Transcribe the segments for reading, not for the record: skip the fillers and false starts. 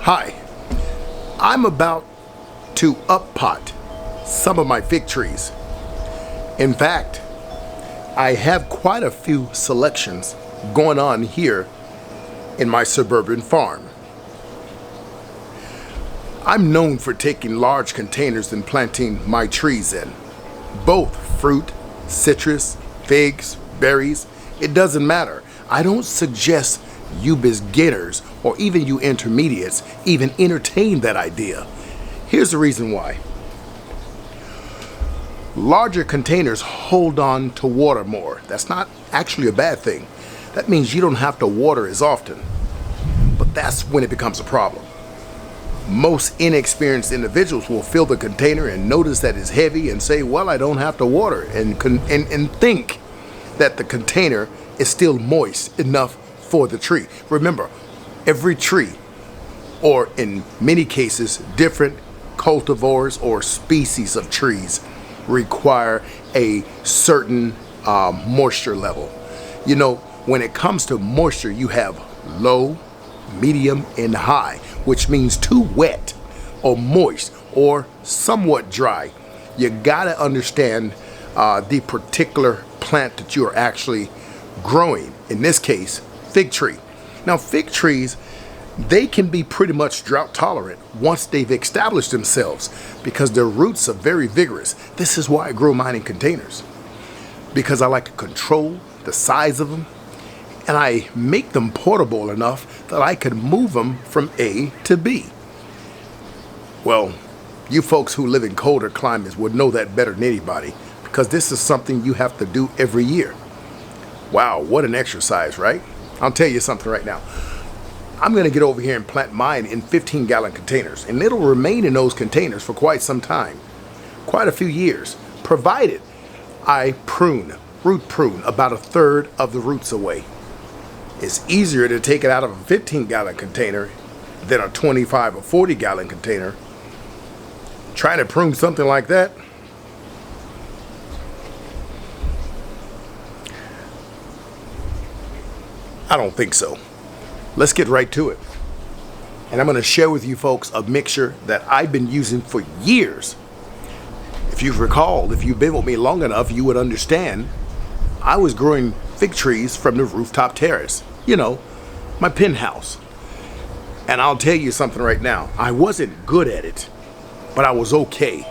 Hi, I'm about to uppot some of my fig trees. In fact, I have quite a few selections going on here in my suburban farm. I'm known for taking large containers and planting my trees in, both fruit, citrus, figs, berries. It doesn't matter. I don't suggest you beginners or even you intermediates even entertain that idea. Here's the reason why. Larger containers hold on to water more. That's not actually a bad thing. That means you don't have to water as often. But that's when it becomes a problem. Most inexperienced individuals will fill the container and notice that it's heavy and say, well, I don't have to water, and think that the container is still moist enough for the tree. Remember, every tree, or in many cases, different cultivars or species of trees require a certain moisture level. You know, when it comes to moisture, you have low, medium, and high, which means too wet or moist or somewhat dry. You gotta understand the particular plant that you are actually growing. In this case, fig tree. Now, fig trees, they can be pretty much drought tolerant once they've established themselves because their roots are very vigorous. This is why I grow mine in containers, because I like to control the size of them, and I make them portable enough that I can move them from A to B. Well, you folks who live in colder climates would know that better than anybody, because this is something you have to do every year. Wow, what an exercise, right? I'll tell you something right now. I'm going to get over here and plant mine in 15-gallon containers, and it'll remain in those containers for quite some time, quite a few years, provided I root prune about a third of the roots away. It's easier to take it out of a 15-gallon container than a 25 or 40-gallon container. Trying to prune something like that, I don't think so. Let's get right to it. And I'm going to share with you folks a mixture that I've been using for years. If you recall, if you've been with me long enough, you would understand I was growing fig trees from the rooftop terrace. You know, my penthouse. And I'll tell you something right now. I wasn't good at it, but I was okay.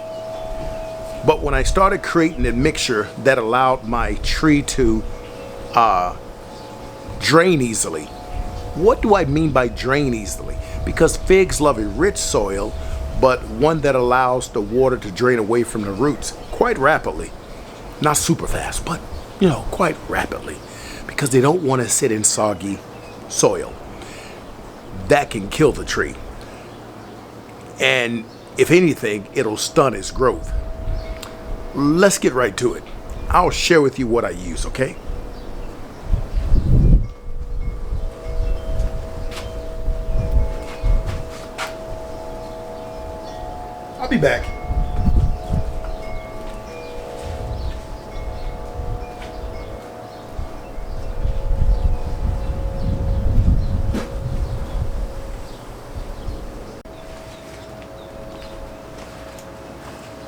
But when I started creating a mixture that allowed my tree to drain easily. What do I mean by drain easily? Because figs love a rich soil, but one that allows the water to drain away from the roots quite rapidly. Not super fast, but quite rapidly, because they don't want to sit in soggy soil. That can kill the tree. And if anything, it'll stunt its growth. Let's get right to it. I'll share with you what I use, okay? I'll be back.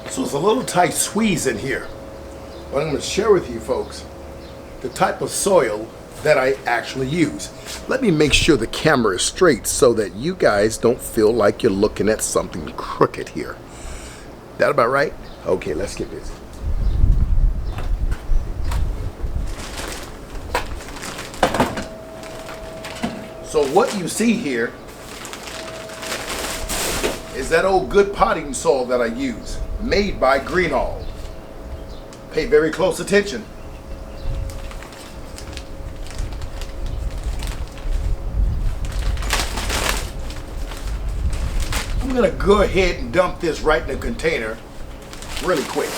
So it's a little tight squeeze in here, but I'm going to share with you folks the type of soil that I actually use. Let me make sure the camera is straight so that you guys don't feel like you're looking at something crooked here. That about right? Okay, let's get busy. So what you see here is that old good potting soil that I use, made by Genoa. Pay very close attention. I'm gonna go ahead and dump this right in the container really quick.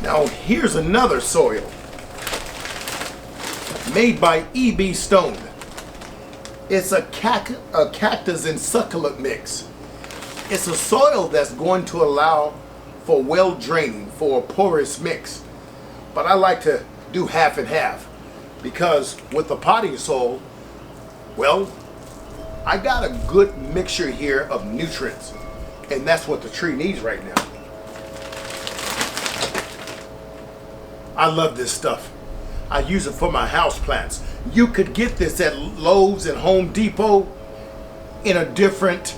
Now here's another soil made by E.B. Stone. It's a cactus and succulent mix. It's a soil that's going to allow for well draining, for a porous mix. But I like to do half and half because with the potting soil, well, I got a good mixture here of nutrients, and that's what the tree needs right now. I love this stuff. I use it for my house plants. You could get this at Lowe's and Home Depot in a different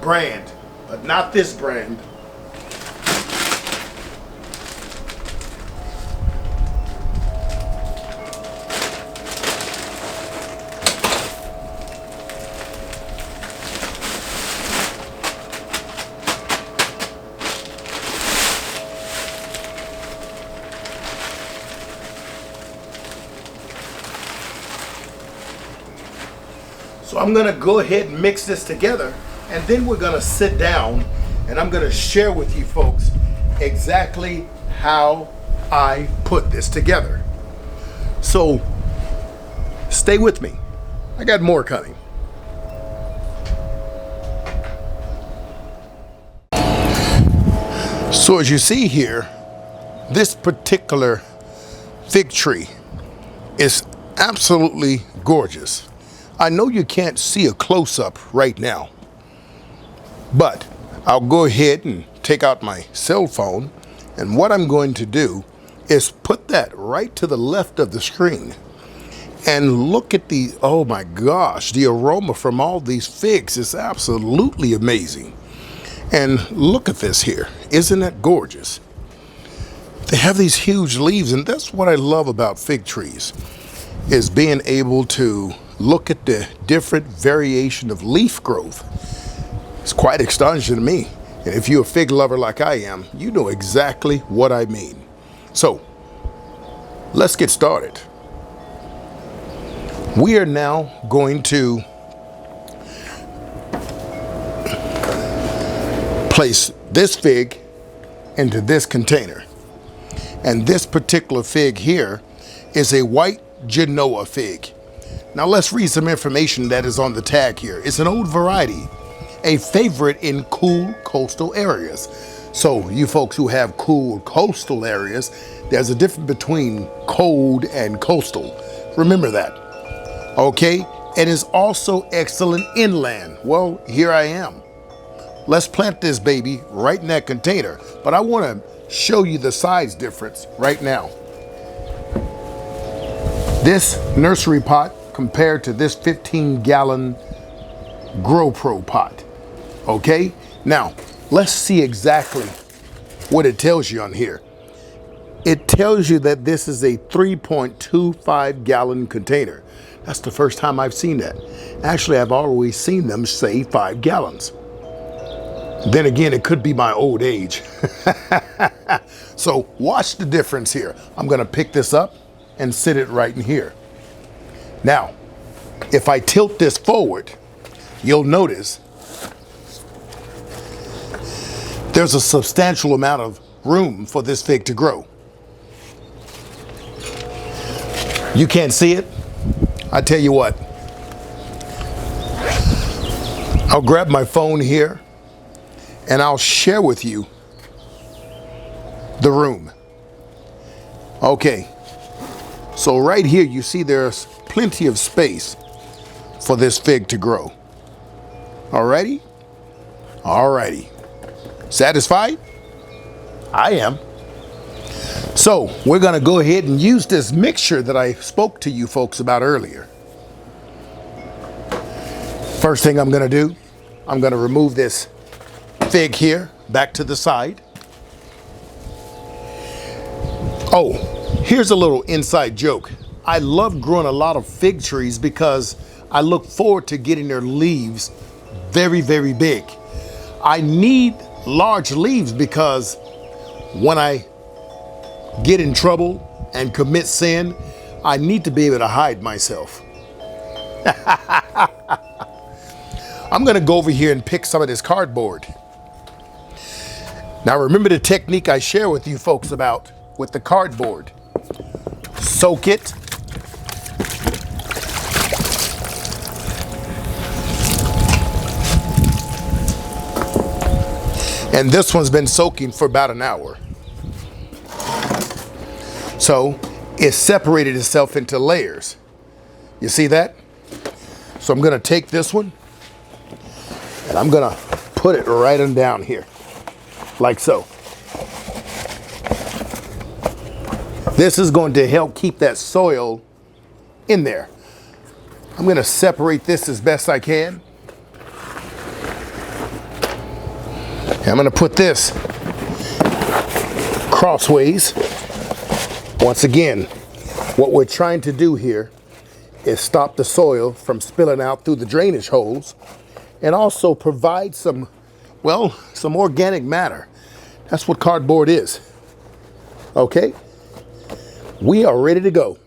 brand, but not this brand. So I'm gonna go ahead and mix this together, and then we're gonna sit down and I'm gonna share with you folks exactly how I put this together. So stay with me. I got more coming. So as you see here, this particular fig tree is absolutely gorgeous. I know you can't see a close-up right now, but I'll go ahead and take out my cell phone, and what I'm going to do is put that right to the left of the screen and look at the, oh my gosh, the aroma from all these figs is absolutely amazing. And look at this here, isn't that gorgeous? They have these huge leaves, and that's what I love about fig trees, is being able to look at the different variation of leaf growth. It's quite astonishing to me. And if you're a fig lover like I am, you know exactly what I mean. So let's get started. We are now going to place this fig into this container. And this particular fig here is a white Genoa fig. Now let's read some information that is on the tag here. It's an old variety, a favorite in cool coastal areas. So you folks who have cool coastal areas, there's a difference between cold and coastal. Remember that. Okay, it is also excellent inland. Well, here I am. Let's plant this baby right in that container, but I want to show you the size difference right now. This nursery pot compared to this 15-gallon Grow Pro pot. Okay, now let's see exactly what it tells you on here. It tells you that this is a 3.25-gallon container. That's the first time I've seen that. Actually, I've always seen them say 5 gallons. Then again, it could be my old age. So watch the difference here. I'm gonna pick this up and sit it right in here. Now, if I tilt this forward, you'll notice there's a substantial amount of room for this fig to grow. You can't see it? I tell you what, I'll grab my phone here and I'll share with you the room. Okay, so right here you see there's plenty of space for this fig to grow. Alrighty? Alrighty. Satisfied? I am. So we're gonna go ahead and use this mixture that I spoke to you folks about earlier. First thing I'm gonna do, I'm gonna remove this fig here back to the side. Oh, here's a little inside joke. I love growing a lot of fig trees because I look forward to getting their leaves very, very big. I need large leaves because when I get in trouble and commit sin, I need to be able to hide myself. I'm gonna go over here and pick some of this cardboard. Now remember the technique I share with you folks about with the cardboard. Soak it And this one's been soaking for about an hour. So it separated itself into layers. You see that? So I'm gonna take this one and I'm gonna put it right on down here, like so. This is going to help keep that soil in there. I'm gonna separate this as best I can. And I'm gonna put this crossways. Once again, what we're trying to do here is stop the soil from spilling out through the drainage holes and also provide some organic matter. That's what cardboard is. Okay? We are ready to go.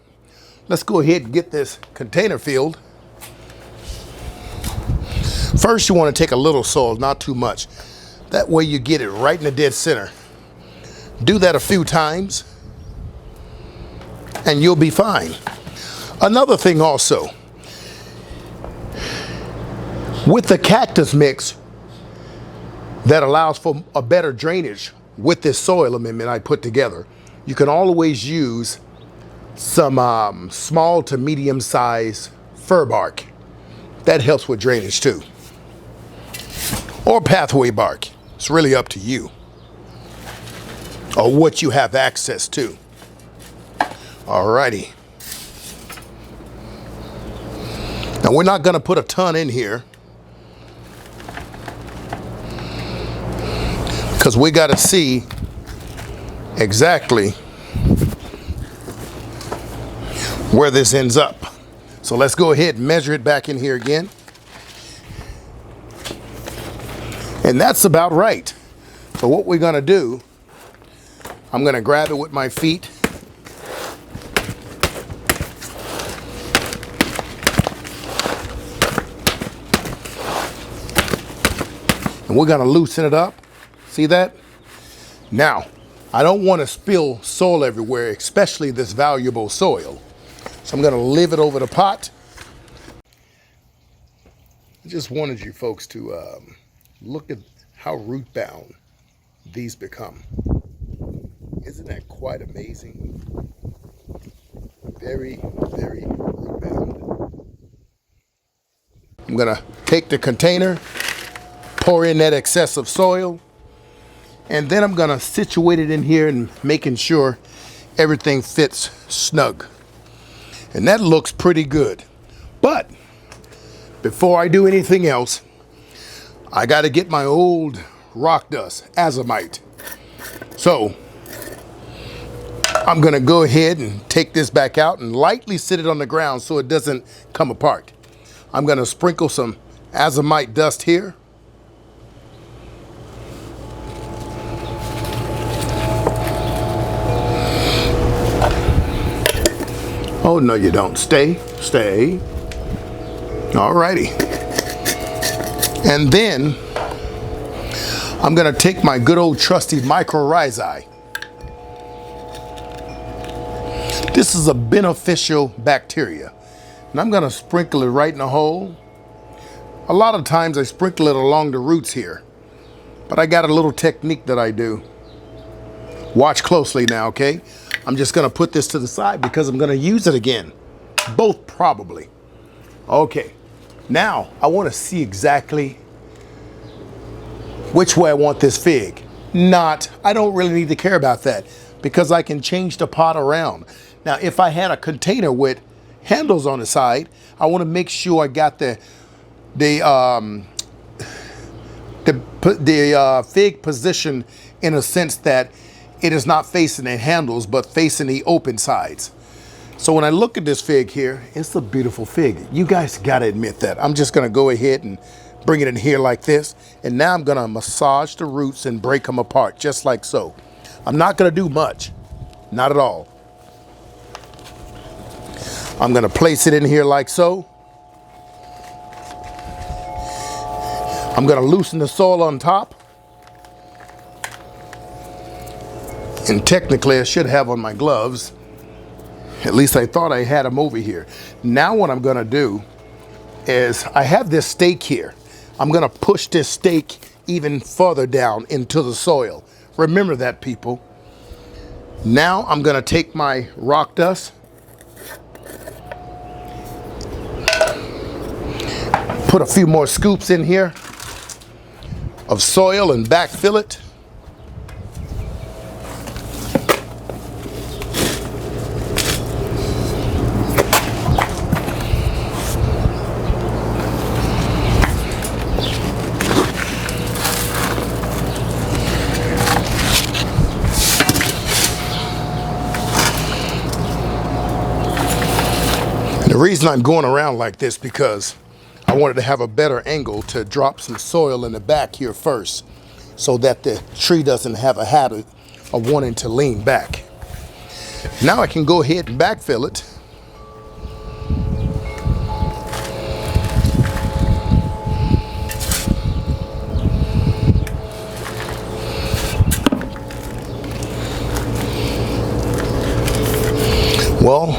Let's go ahead and get this container filled. First, you want to take a little soil, not too much. That way you get it right in the dead center. Do that a few times and you'll be fine. Another thing also, with the cactus mix that allows for a better drainage with this soil amendment I put together, you can always use some small to medium size fir bark. That helps with drainage too. Or pathway bark. It's really up to you, or what you have access to. Alrighty. Now we're not gonna put a ton in here because we gotta see exactly where this ends up. So let's go ahead and measure it back in here again. And that's about right. So what we're gonna do, I'm gonna grab it with my feet. And we're gonna loosen it up. See that? Now, I don't wanna spill soil everywhere, especially this valuable soil. So I'm gonna leave it over the pot. I just wanted you folks to look at how root bound these become. Isn't that quite amazing? Very, very root bound. I'm gonna take the container, pour in that excessive soil, and then I'm gonna situate it in here and making sure everything fits snug. And that looks pretty good. But before I do anything else, I got to get my old rock dust, azomite. So I'm going to go ahead and take this back out and lightly sit it on the ground so it doesn't come apart. I'm going to sprinkle some azomite dust here. Oh, no, you don't. Stay. Alrighty. And then I'm gonna take my good old trusty mycorrhizae. This is a beneficial bacteria. And I'm gonna sprinkle it right in the hole. A lot of times I sprinkle it along the roots here, but I got a little technique that I do. Watch closely now, okay? I'm just gonna put this to the side because I'm gonna use it again. Both probably. Okay, now I wanna see exactly which way I want this fig. I don't really need to care about that because I can change the pot around. Now, if I had a container with handles on the side, I wanna make sure I got the fig position in a sense that it is not facing the handles, but facing the open sides. So when I look at this fig here, it's a beautiful fig. You guys gotta admit that. I'm just gonna go ahead and bring it in here like this. And now I'm gonna massage the roots and break them apart, just like so. I'm not gonna do much, not at all. I'm gonna place it in here like so. I'm gonna loosen the soil on top. And technically I should have on my gloves. At least I thought I had them over here. Now what I'm gonna do is I have this stake here. I'm gonna push this stake even further down into the soil. Remember that, people. Now I'm going to take my rock dust, put a few more scoops in here of soil and backfill it. The reason I'm going around like this because I wanted to have a better angle to drop some soil in the back here first so that the tree doesn't have a habit of wanting to lean back. Now I can go ahead and backfill it. Well,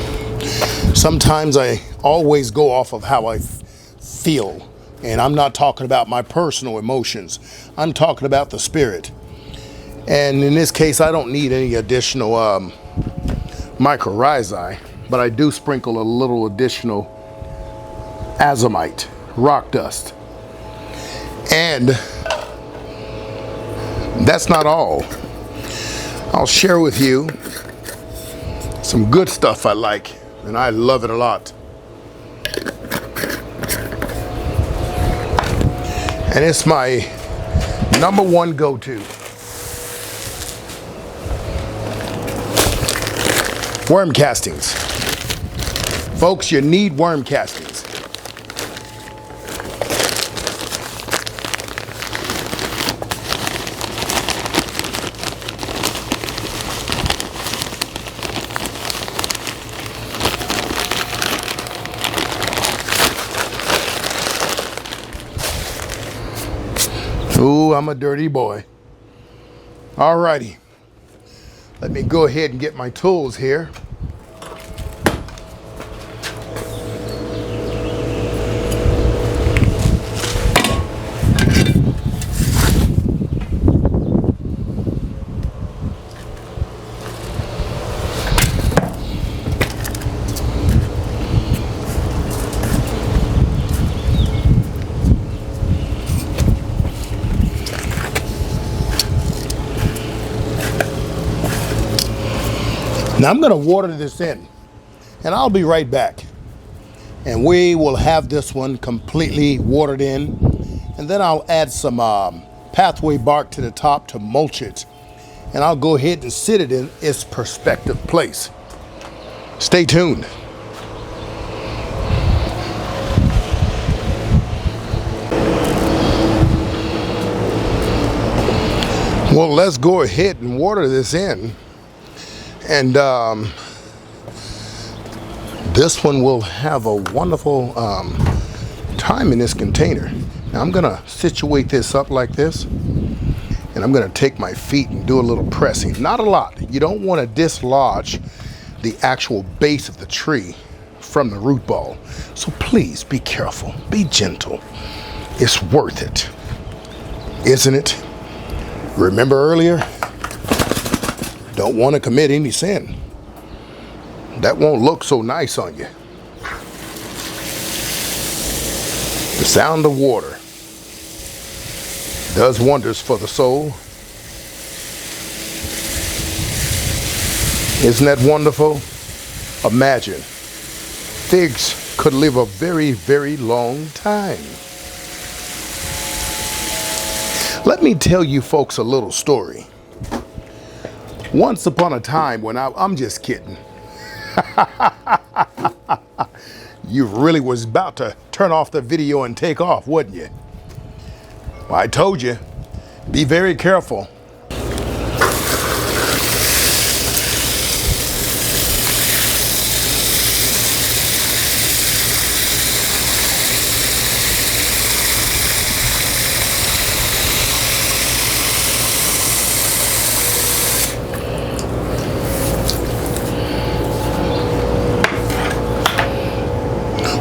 sometimes I always go off of how I feel, and I'm not talking about my personal emotions. I'm talking about the spirit. And in this case, I don't need any additional mycorrhizae, but I do sprinkle a little additional azomite, rock dust. And that's not all. I'll share with you some good stuff I like, and I love it a lot. And it's my #1 go-to. Worm castings. Folks, you need worm castings. Ooh, I'm a dirty boy. Alrighty. Let me go ahead and get my tools here. Now I'm going to water this in, and I'll be right back. And we will have this one completely watered in, and then I'll add some pathway bark to the top to mulch it, and I'll go ahead and sit it in its prospective place. Stay tuned. Well, let's go ahead and water this in. And this one will have a wonderful time in this container. Now I'm gonna situate this up like this, and I'm gonna take my feet and do a little pressing. Not a lot. You don't want to dislodge the actual base of the tree from the root ball. So please be careful, be gentle. It's worth it, isn't it? Remember earlier? Don't want to commit any sin. That won't look so nice on you. The sound of water does wonders for the soul. Isn't that wonderful? Imagine, figs could live a very, very long time. Let me tell you folks a little story. Once upon a time when I'm just kidding. You really was about to turn off the video and take off, wasn't you? Well, I told you, be very careful.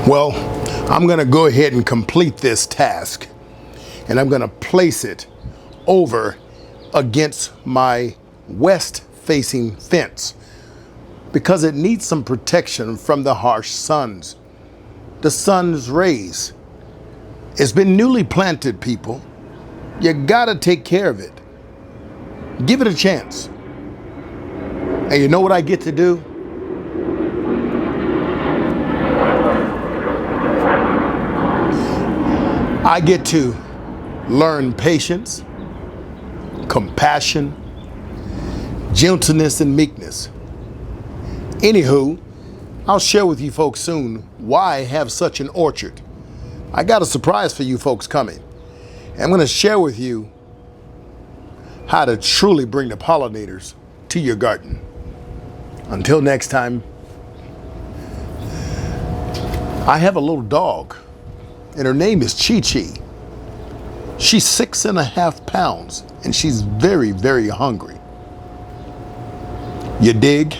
Well, I'm going to go ahead and complete this task, and I'm going to place it over against my west-facing fence because it needs some protection from the harsh the sun's rays. It's been newly planted, people. You gotta take care of it. Give it a chance. And you know what I get to do? I get to learn patience, compassion, gentleness, and meekness. Anywho, I'll share with you folks soon why I have such an orchard. I got a surprise for you folks coming. I'm going to share with you how to truly bring the pollinators to your garden. Until next time, I have a little dog, and her name is Chi Chi. She's 6.5 pounds, and she's very, very hungry. You dig?